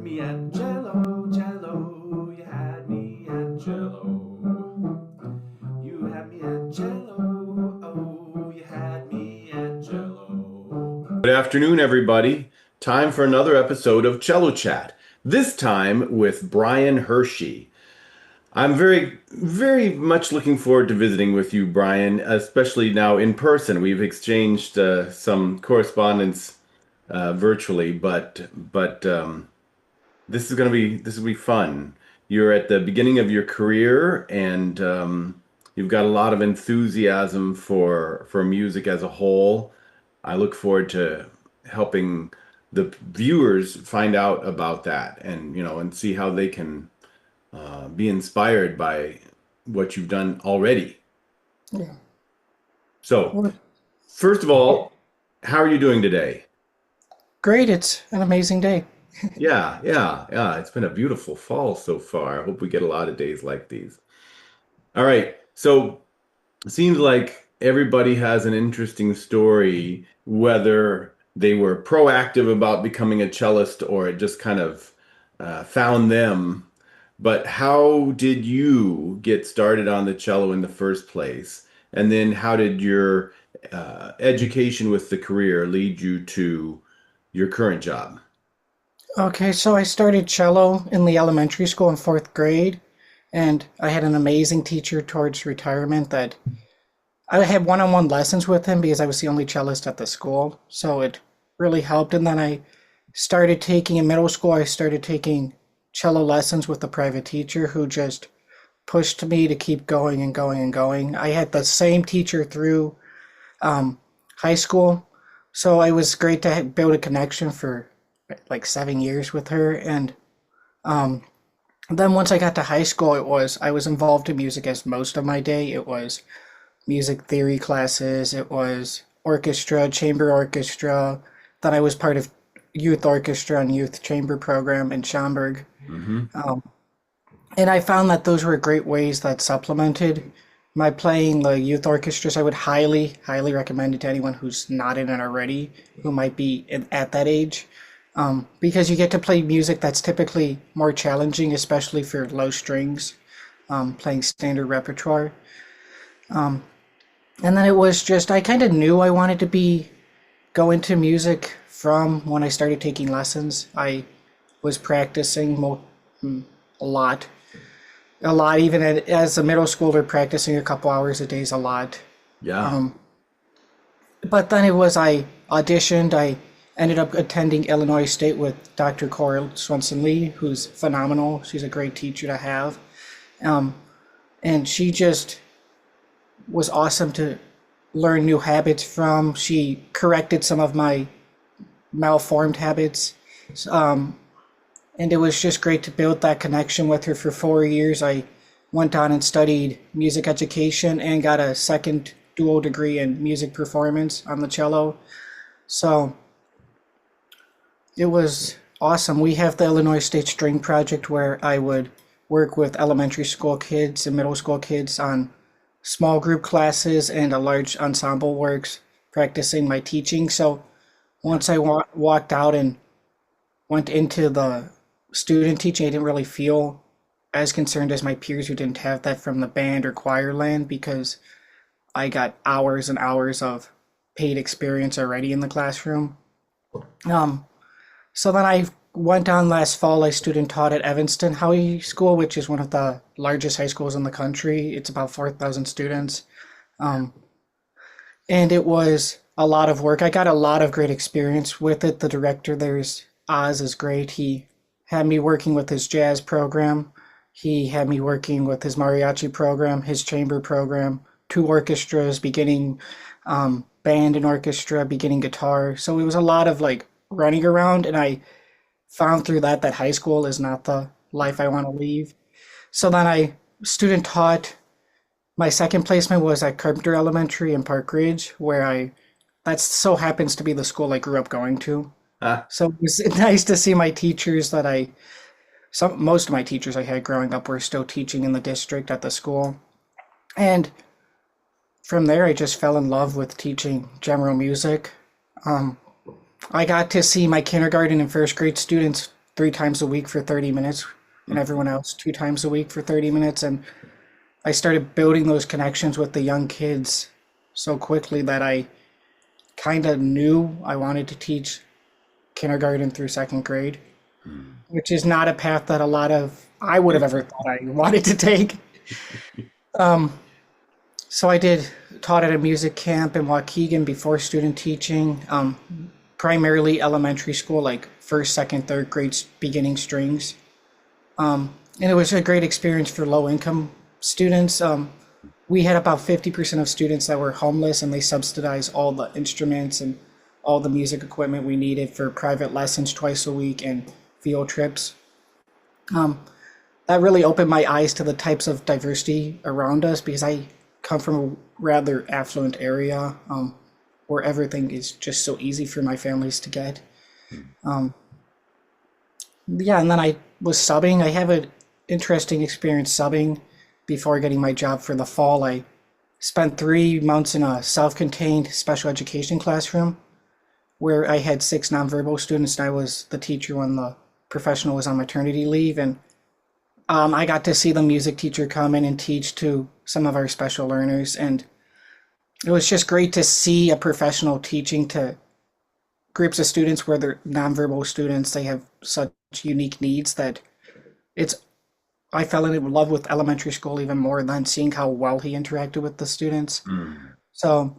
me at Cello, Cello. You had me at Cello. You had me at Cello. Oh, you had me at Cello. Good afternoon, everybody. Time for another episode of Cello Chat. This time with Brian Hershey. I'm very much looking forward to visiting with you, Brian, especially now in person. We've exchanged some correspondence virtually, but this will be fun. You're at the beginning of your career, and you've got a lot of enthusiasm for music as a whole. I look forward to helping the viewers find out about that, and see how they can be inspired by what you've done already. Yeah. So, Well, first of all, how are you doing today? great. It's an amazing day. Yeah. It's been a beautiful fall so far. I hope we get a lot of days like these. All right. So it seems like everybody has an interesting story, whether they were proactive about becoming a cellist or it just kind of found them. But how did you get started on the cello in the first place? And then how did your education with the career lead you to your current job? Okay, so I started cello in the elementary school in fourth grade, and I had an amazing teacher towards retirement that I had one-on-one lessons with him because I was the only cellist at the school. So it really helped. And then I started taking in middle school, I started taking cello lessons with a private teacher who just pushed me to keep going and going and going. I had the same teacher through high school. So it was great to build a connection for like 7 years with her. And then once I got to high school, I was involved in music as most of my day. It was music theory classes, it was orchestra, chamber orchestra. Then I was part of youth orchestra and youth chamber program in Schaumburg. Hmm. And I found that those were great ways that supplemented my playing the youth orchestras. I would highly recommend it to anyone who's not in it already, who might be at that age, because you get to play music that's typically more challenging, especially for low strings, playing standard repertoire. And then it was just, I kind of knew I wanted to go into music from when I started taking lessons. I was practicing a lot a lot, even as a middle schooler, practicing a couple hours a day is a lot. Yeah. Um, but then it was I auditioned. I ended up attending Illinois State with Dr. Coral Swenson Lee, who's phenomenal. She's a great teacher to have, um, and she just was awesome to learn new habits from. She corrected some of my malformed habits. Um, and it was just great to build that connection with her for 4 years. I went on and studied music education and got a second dual degree in music performance on the cello. So it was awesome. We have the Illinois State String Project where I would work with elementary school kids and middle school kids on small group classes and a large ensemble works, practicing my teaching. So once I walked out and went into the student teaching, I didn't really feel as concerned as my peers who didn't have that from the band or choir land, because I got hours and hours of paid experience already in the classroom. Um, so then I went on last fall. I student taught at Evanston High School, which is one of the largest high schools in the country. It's about 4,000 students. Um, and it was a lot of work. I got a lot of great experience with it. The director there's Oz is great. He had me working with his jazz program. He had me working with his mariachi program, his chamber program, two orchestras, beginning band and orchestra, beginning guitar. So it was a lot of like running around, and I found through that high school is not the life I want to leave. So then I student taught. My second placement was at Carpenter Elementary in Park Ridge, where that so happens to be the school I grew up going to. Ah, So it was nice to see my teachers most of my teachers I had growing up were still teaching in the district at the school. And from there, I just fell in love with teaching general music. Um, I got to see my kindergarten and first grade students 3 times a week for 30 minutes, and everyone else 2 times a week for 30 minutes. And I started building those connections with the young kids so quickly that I kind of knew I wanted to teach kindergarten through second grade, which is not a path that a lot of I would have ever thought I wanted to take. So I taught at a music camp in Waukegan before student teaching, primarily elementary school, like first, second, third grade beginning strings. And it was a great experience for low income students. We had about 50% of students that were homeless, and they subsidized all the instruments and all the music equipment we needed for private lessons twice a week and field trips. That really opened my eyes to the types of diversity around us, because I come from a rather affluent area where everything is just so easy for my families to get. Yeah, and then I was subbing. I have an interesting experience subbing before getting my job for the fall. I spent 3 months in a self-contained special education classroom where I had 6 nonverbal students, and I was the teacher when the professional was on maternity leave. And I got to see the music teacher come in and teach to some of our special learners. And it was just great to see a professional teaching to groups of students where they're nonverbal students. They have such unique needs that I fell in love with elementary school even more than seeing how well he interacted with the students. So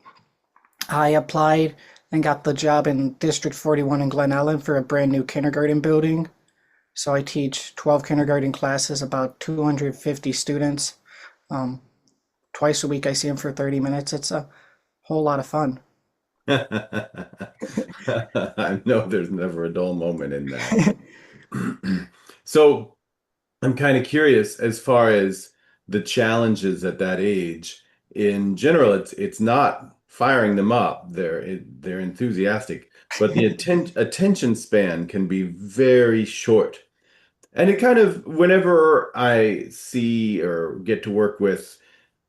I applied and got the job in District 41 in Glen Ellyn for a brand new kindergarten building. So I teach 12 kindergarten classes, about 250 students. Twice a week I see them for 30 minutes. It's a whole lot of fun. I know there's never a dull moment in that. So I'm kind of curious as far as the challenges at that age. In general, it's not firing them up. They're enthusiastic, but the attention span can be very short. And it kind of, whenever I see or get to work with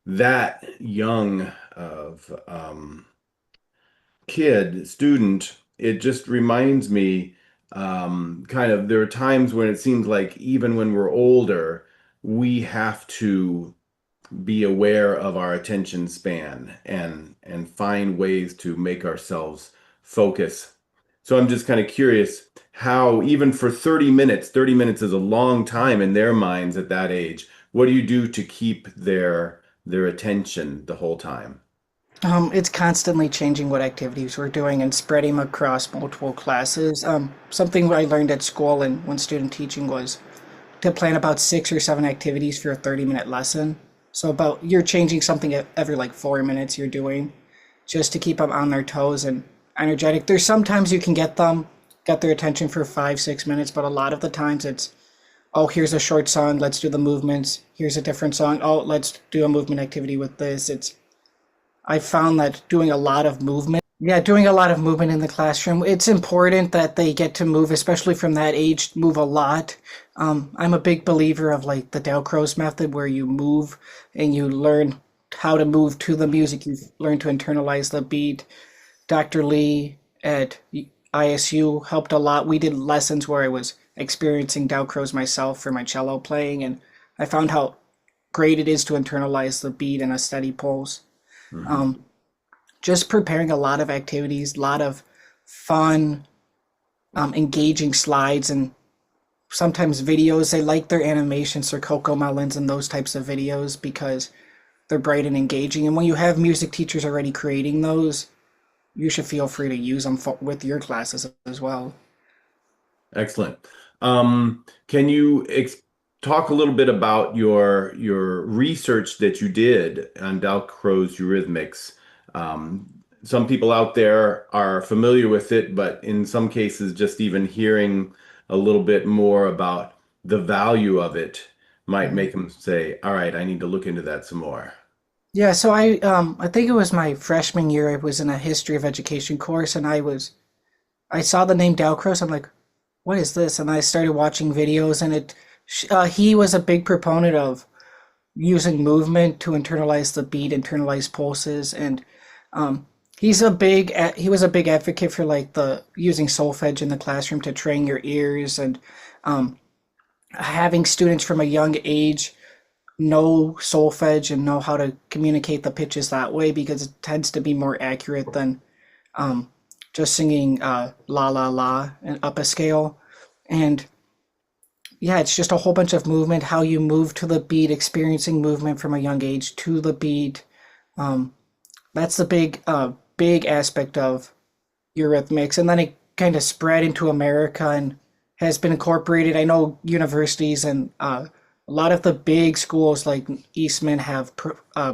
that young of student, it just reminds me kind of, there are times when it seems like even when we're older, we have to be aware of our attention span and find ways to make ourselves focus. So I'm just kind of curious how, even for 30 minutes is a long time in their minds at that age. What do you do to keep their attention the whole time? It's constantly changing what activities we're doing and spreading them across multiple classes. Something I learned at school and when student teaching was to plan about 6 or 7 activities for a 30-minute lesson. So you're changing something every like 4 minutes you're doing, just to keep them on their toes and energetic. There's sometimes you can get their attention for 5-6 minutes, but a lot of the times it's, oh, here's a short song, let's do the movements. Here's a different song, oh, let's do a movement activity with this. I found that doing a lot of movement in the classroom, it's important that they get to move, especially from that age, move a lot. I'm a big believer of like the Dalcroze method, where you move and you learn how to move to the music. You learn to internalize the beat. Dr. Lee at ISU helped a lot. We did lessons where I was experiencing Dalcroze myself for my cello playing, and I found how great it is to internalize the beat and a steady pulse. Just preparing a lot of activities, a lot of fun, engaging slides, and sometimes videos. They like their animations or Coco Melons and those types of videos because they're bright and engaging. And when you have music teachers already creating those, you should feel free to use them with your classes as well. Excellent. Can you talk a little bit about your research that you did on Dalcroze eurythmics? Some people out there are familiar with it, but in some cases, just even hearing a little bit more about the value of it might make them say, all right, I need to look into that some more. Yeah, so I think it was my freshman year. I was in a history of education course, and I saw the name Dalcroze. I'm like, what is this? And I started watching videos, and he was a big proponent of using movement to internalize the beat, internalize pulses, and he was a big advocate for like the using solfege in the classroom to train your ears and um, having students from a young age know solfege and know how to communicate the pitches that way because it tends to be more accurate than just singing la la la and up a scale. And yeah, it's just a whole bunch of movement, how you move to the beat, experiencing movement from a young age to the beat. That's the big aspect of Eurythmics. And then it kind of spread into America and has been incorporated. I know universities and a lot of the big schools like Eastman have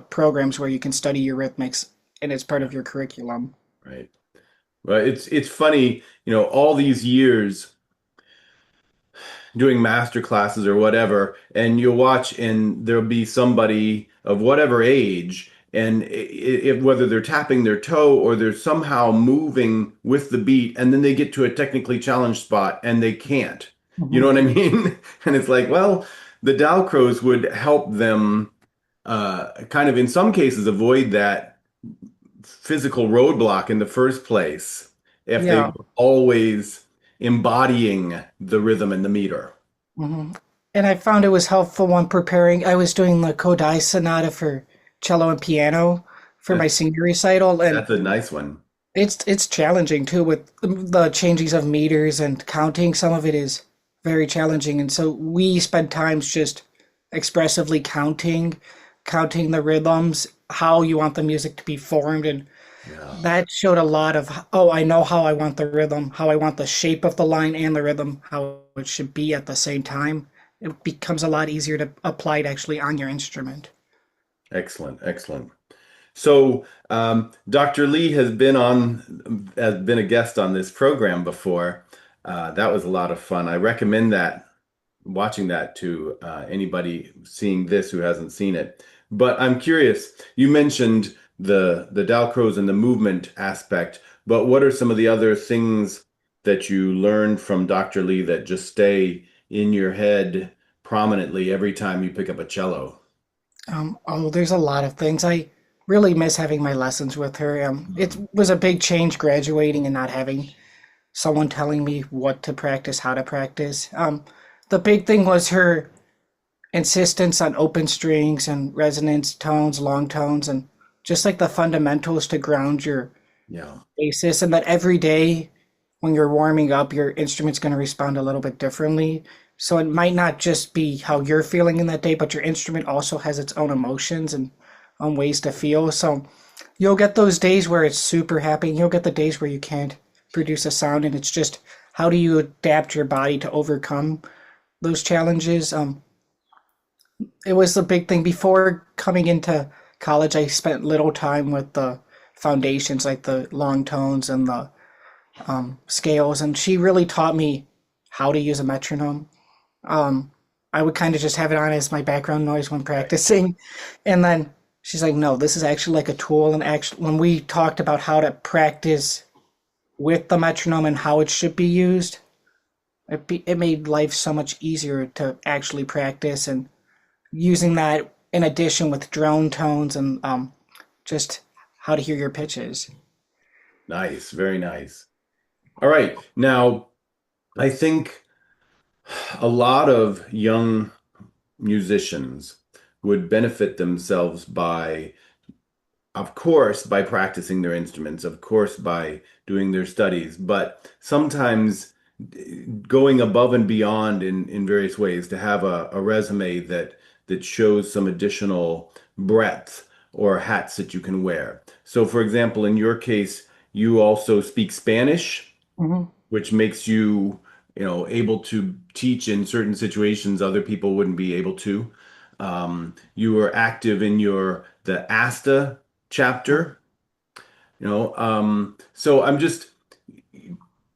programs where you can study Eurythmics and it's part of your curriculum. Right. Well, it's funny, all these years doing master classes or whatever, and you'll watch and there'll be somebody of whatever age, and if whether they're tapping their toe or they're somehow moving with the beat, and then they get to a technically challenged spot and they can't. You know Mhm. what I mean? And it's like, well, the Dalcroze would help them kind of in some cases avoid that physical roadblock in the first place if they Yeah. were always embodying the rhythm and the meter. hmm And I found it was helpful when preparing. I was doing the Kodai Sonata for cello and piano for my senior recital, and That's a nice one. it's challenging too with the changings of meters and counting. Some of it is very challenging, and so we spend times just expressively counting the rhythms, how you want the music to be formed, and Yeah. that showed a lot of, oh, I know how I want the rhythm, how I want the shape of the line and the rhythm, how it should be at the same time. It becomes a lot easier to apply it actually on your instrument. Excellent, excellent. So, Dr. Lee has been a guest on this program before. That was a lot of fun. I recommend watching that to anybody seeing this who hasn't seen it. But I'm curious, you mentioned the Dalcroze and the movement aspect, but what are some of the other things that you learned from Dr. Lee that just stay in your head prominently every time you pick up a cello? Oh, there's a lot of things. I really miss having my lessons with her. It Mhm. was a big change graduating and not having someone telling me what to practice, how to practice. The big thing was her insistence on open strings and resonance tones, long tones, and just like the fundamentals to ground your Yeah. basis, and that every day when you're warming up, your instrument's going to respond a little bit differently. So it might not just be how you're feeling in that day, but your instrument also has its own emotions and own ways to feel. So you'll get those days where it's super happy, and you'll get the days where you can't produce a sound, and it's just how do you adapt your body to overcome those challenges? It was the big thing before coming into college. I spent little time with the foundations, like the long tones and the scales, and she really taught me how to use a metronome. Um, I would kind of just have it on as my background noise when Right. practicing, and then she's like, "No, this is actually like a tool." And actually, when we talked about how to practice with the metronome and how it should be used, it made life so much easier to actually practice and using that in addition with drone tones and just how to hear your pitches. Nice, very nice. All right. Now, I think a lot of young musicians would benefit themselves by, of course, by practicing their instruments, of course, by doing their studies, but sometimes going above and beyond in various ways to have a resume that shows some additional breadth or hats that you can wear. So, for example, in your case, you also speak Spanish, Mhm. which makes you, able to teach in certain situations other people wouldn't be able to. You were active in the ASTA chapter, so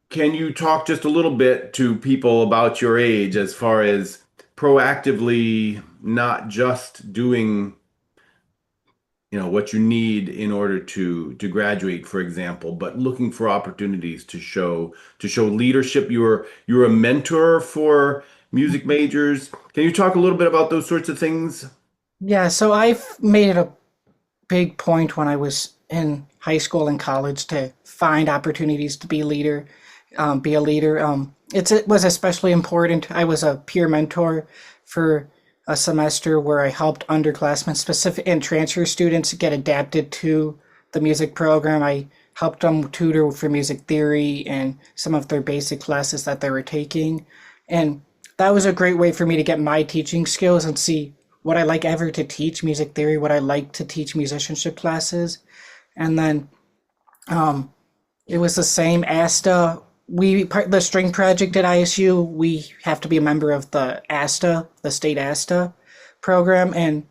can you talk just a little bit to people about your age as far as proactively not just doing, what you need in order to graduate, for example, but looking for opportunities to show leadership. You're a mentor for music majors. Can you talk a little bit about those sorts of things? Yeah, so I've made it a big point when I was in high school and college to find opportunities to be a leader. It was especially important. I was a peer mentor for a semester where I helped underclassmen specific and transfer students get adapted to the music program. I helped them tutor for music theory and some of their basic classes that they were taking. And that was a great way for me to get my teaching skills and see what I like ever to teach music theory, what I like to teach musicianship classes. And then it was the same ASTA. The string project at ISU, we have to be a member of the ASTA, the state ASTA program. And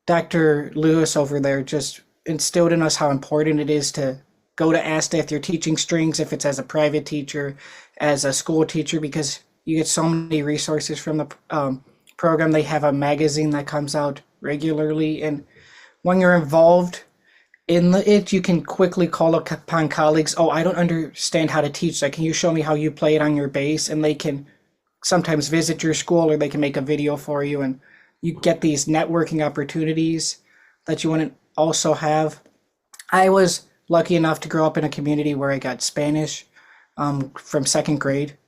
Dr. Lewis over there just instilled in us how important it is to go to ASTA if you're teaching strings, if it's as a private teacher, as a school teacher, because you get so many resources from the program. They have a magazine that comes out regularly. And when you're involved in it, you can quickly call upon colleagues. Oh, I don't understand how to teach that. Can you show me how you play it on your bass? And they can sometimes visit your school, or they can make a video for you. And you get these networking opportunities that you wouldn't also have. I was lucky enough to grow up in a community where I got Spanish from second grade.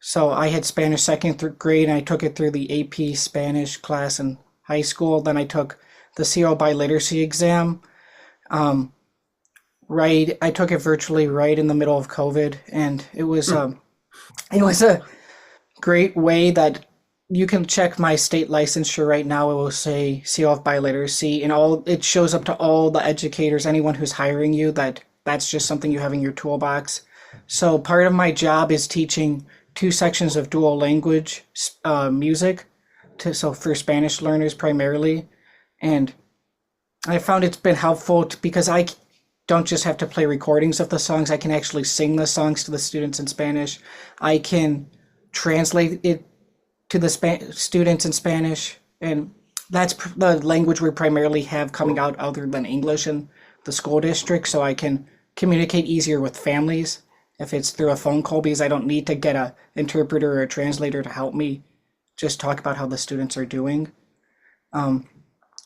So I had Spanish second grade, and I took it through the AP Spanish class in high school. Then I took the CO biliteracy exam. Right, I took it virtually right in the middle of COVID, and it was a great way that you can check my state licensure right now. It will say CO of biliteracy, and it shows up to all the educators, anyone who's hiring you, that's just something you have in your toolbox. So part of my job is teaching 2 sections of dual language music, for Spanish learners primarily, and I found it's been helpful because I don't just have to play recordings of the songs. I can actually sing the songs to the students in Spanish. I can translate it to the students in Spanish, and that's the language we primarily have coming out other than English in the school district, so I can communicate easier with families if it's through a phone call, because I don't need to get a interpreter or a translator to help me just talk about how the students are doing.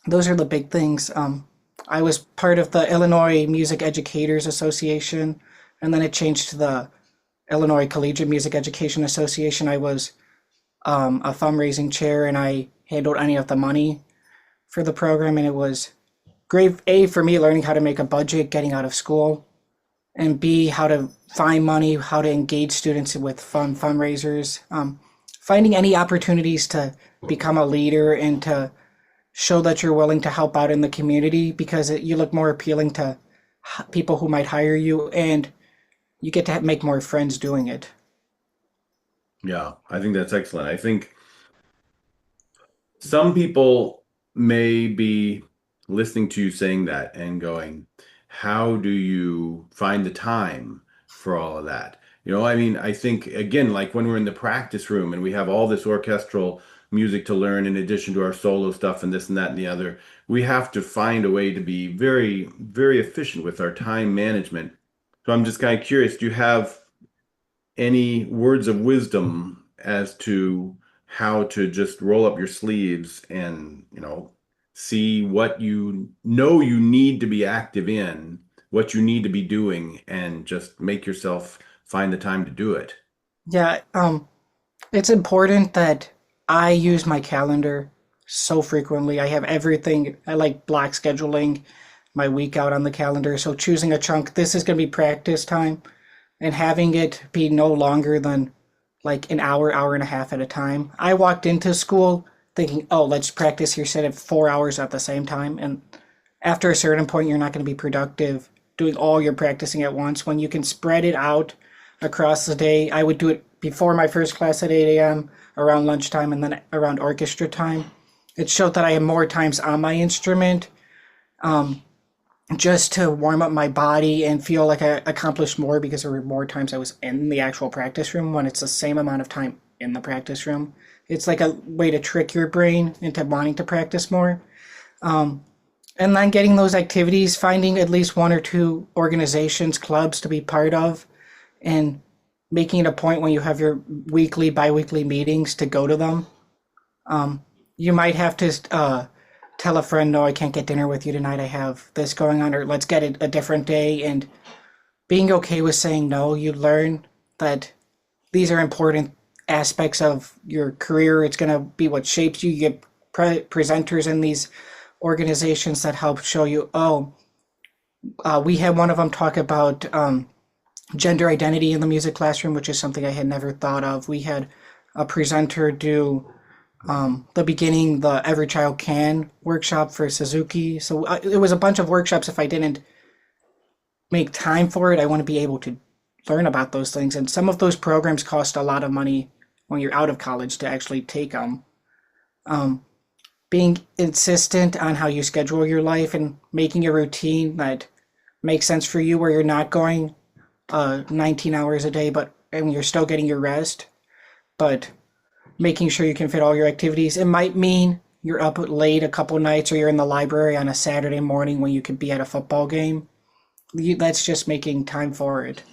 Those are the big things. I was part of the Illinois Music Educators Association, and then it changed to the Illinois Collegiate Music Education Association. I was a fundraising chair, and I handled any of the money for the program, and it was great, A, for me learning how to make a budget getting out of school, and B, how to find money, how to engage students with fundraisers, finding any opportunities to become a leader and to show that you're willing to help out in the community, because you look more appealing to people who might hire you, and you get to make more friends doing it. Yeah, I think that's excellent. I think some people may be listening to you saying that and going, how do you find the time for all of that? I mean, I think, again, like when we're in the practice room and we have all this orchestral music to learn in addition to our solo stuff and this and that and the other, we have to find a way to be very, very efficient with our time management. So I'm just kind of curious, do you have any words of wisdom as to how to just roll up your sleeves and, see what you need to be active in, what you need to be doing, and just make yourself find the time to do it? Yeah, it's important that I use my calendar so frequently. I have everything. I like block scheduling my week out on the calendar. So choosing a chunk, this is going to be practice time, and having it be no longer than like an hour, hour and a half at a time. I walked into school thinking, oh, let's practice here, set it 4 hours at the same time. And after a certain point, you're not going to be productive doing all your practicing at once. When you can spread it out across the day, I would do it before my first class at 8 a.m., around lunchtime, and then around orchestra time. It showed that I had more times on my instrument, just to warm up my body and feel like I accomplished more, because there were more times I was in the actual practice room when it's the same amount of time in the practice room. It's like a way to trick your brain into wanting to practice more. And then getting those activities, finding at least 1 or 2 organizations, clubs to be part of, and making it a point when you have your weekly, bi-weekly meetings to go to them. You might have to tell a friend, no, I can't get dinner with you tonight. I have this going on, or let's get it a different day. And being okay with saying no, you learn that these are important aspects of your career. It's going to be what shapes you. You get presenters in these organizations that help show you, oh, we had one of them talk about gender identity in the music classroom, which is something I had never thought of. We had a presenter do the beginning, the Every Child Can workshop for Suzuki. So it was a bunch of workshops. If I didn't make time for it, I want to be able to learn about those things. And some of those programs cost a lot of money when you're out of college to actually take them. Being insistent on how you schedule your life and making a routine that makes sense for you, where you're not going 19 hours a day, and you're still getting your rest, but making sure you can fit all your activities. It might mean you're up late a couple nights, or you're in the library on a Saturday morning when you could be at a football game. That's just making time for it.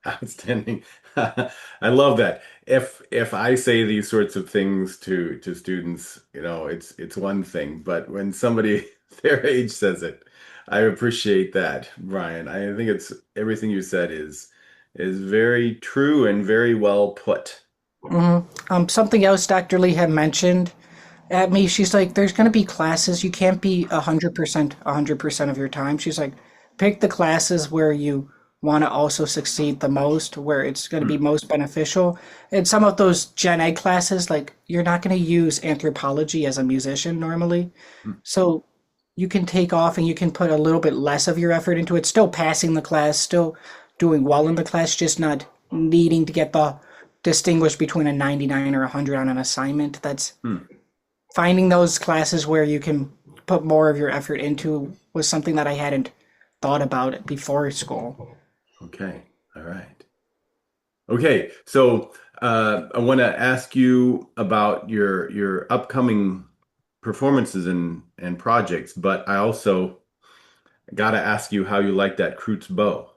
Outstanding. I love that. If I say these sorts of things to students, it's one thing, but when somebody their age says it, I appreciate that, Brian. I think it's everything you said is very true and very well put. Something else Dr. Lee had mentioned at me, she's like, there's going to be classes, you can't be 100% of your time. She's like, pick the classes where you want to also succeed the most, where it's going to be most beneficial. And some of those gen ed classes, like, you're not going to use anthropology as a musician normally. So you can take off and you can put a little bit less of your effort into it, still passing the class, still doing well in the class, just not needing to get the distinguish between a 99 or 100 on an assignment. That's finding those classes where you can put more of your effort into was something that I hadn't thought about before school. Okay. All right. Okay. So I want to ask you about your upcoming performances and projects, but I also got to ask you how you like that Kreutz bow.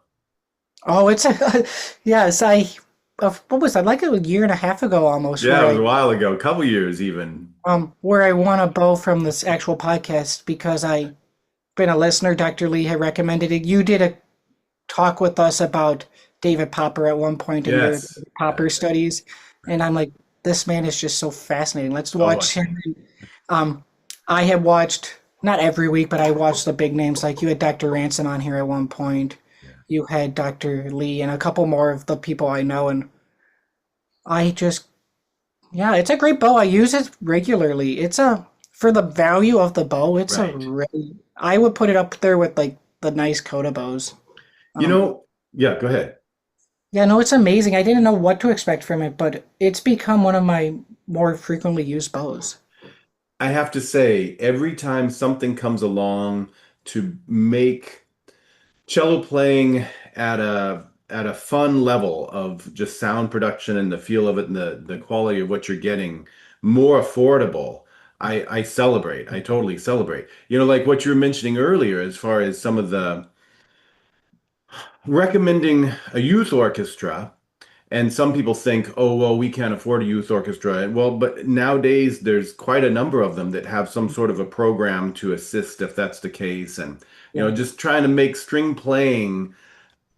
Oh, it's a yes. What was that, like a year and a half ago almost, Yeah, it was a while ago, a couple years even. where I won a bow from this actual podcast because I been a listener. Dr. Lee had recommended it. You did a talk with us about David Popper at one point in your Yes. Popper studies, and I'm like, this man is just so fascinating. Let's Oh, watch him. I had watched, not every week, but I watched the big names. Like, you had Dr. Ranson on here at one point. yeah. You had Dr. Lee and a couple more of the people I know, and I just, yeah, it's a great bow. I use it regularly. For the value of the bow, it's a Right. really, I would put it up there with like the nice Coda bows. You Um, know, yeah, go ahead. yeah, no, it's amazing. I didn't know what to expect from it, but it's become one of my more frequently used bows. I have to say, every time something comes along to make cello playing at a fun level of just sound production and the feel of it and the quality of what you're getting more affordable, I celebrate. I totally celebrate. Like what you were mentioning earlier, as far as some of the recommending a youth orchestra. And some people think, oh, well, we can't afford a youth orchestra. Well, but nowadays there's quite a number of them that have some sort of a program to assist if that's the case. And, Yeah. just trying to make string playing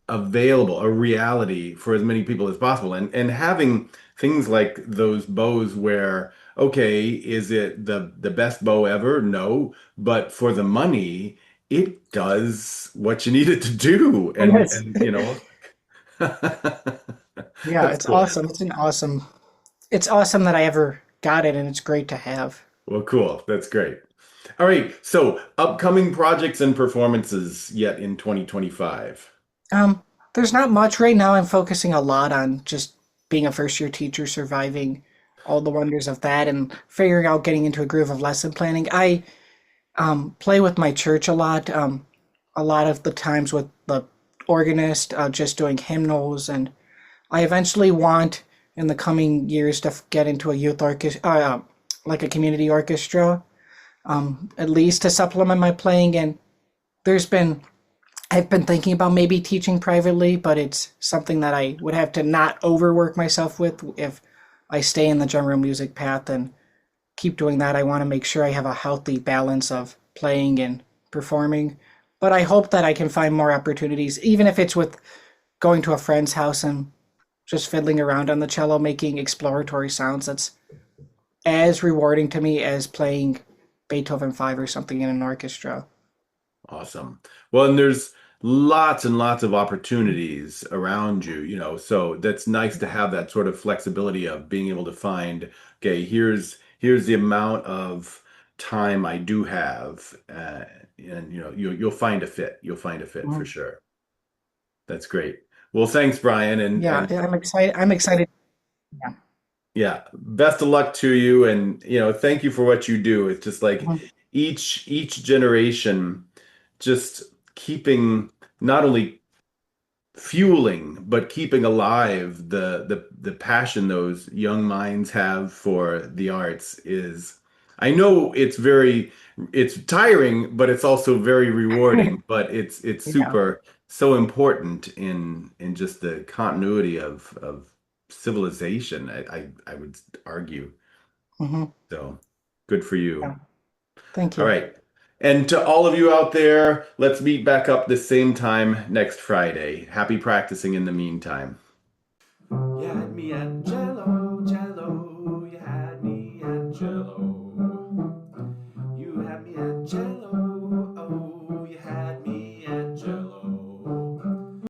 available, a reality for as many people as possible. And having things like those bows where, okay, is it the best bow ever? No, but for the money, it does what you need it to do. And Yes. Yeah, That's it's cool. awesome. It's awesome that I ever got it, and it's great to have. Well, cool. That's great. All right. So, upcoming projects and performances yet in 2025. Um, there's not much right now. I'm focusing a lot on just being a first year teacher, surviving all the wonders of that, and figuring out getting into a groove of lesson planning. I play with my church a lot of the times with the organist, just doing hymnals, and I eventually want in the coming years to get into a youth orchestra, like a community orchestra, at least to supplement my playing. And there's been I've been thinking about maybe teaching privately, but it's something that I would have to not overwork myself with if I stay in the general music path. And keep doing that. I want to make sure I have a healthy balance of playing and performing. But I hope that I can find more opportunities, even if it's with going to a friend's house and just fiddling around on the cello, making exploratory sounds. That's as rewarding to me as playing Beethoven 5 or something in an orchestra. Awesome. Well, and there's lots and lots of opportunities around you, you know, so that's nice to have that sort of flexibility of being able to find, okay, here's the amount of time I do have, and you know, you'll find a fit. You'll find a fit for Mhm. sure. That's great. Well, thanks, Brian, Yeah, and I'm excited. I'm excited. Yeah. yeah, best of luck to you, and you know, thank you for what you do. It's just like Mhm. each generation just keeping not only fueling but keeping alive the passion those young minds have for the arts is, I know it's tiring, but it's also very rewarding, but it's Yeah. super so important in just the continuity of civilization, I would argue. Hmm. So good for you. Yeah. Thank All you. right. And to all of you out there, let's meet back up the same time next Friday. Happy practicing in the meantime. You had me at Jello.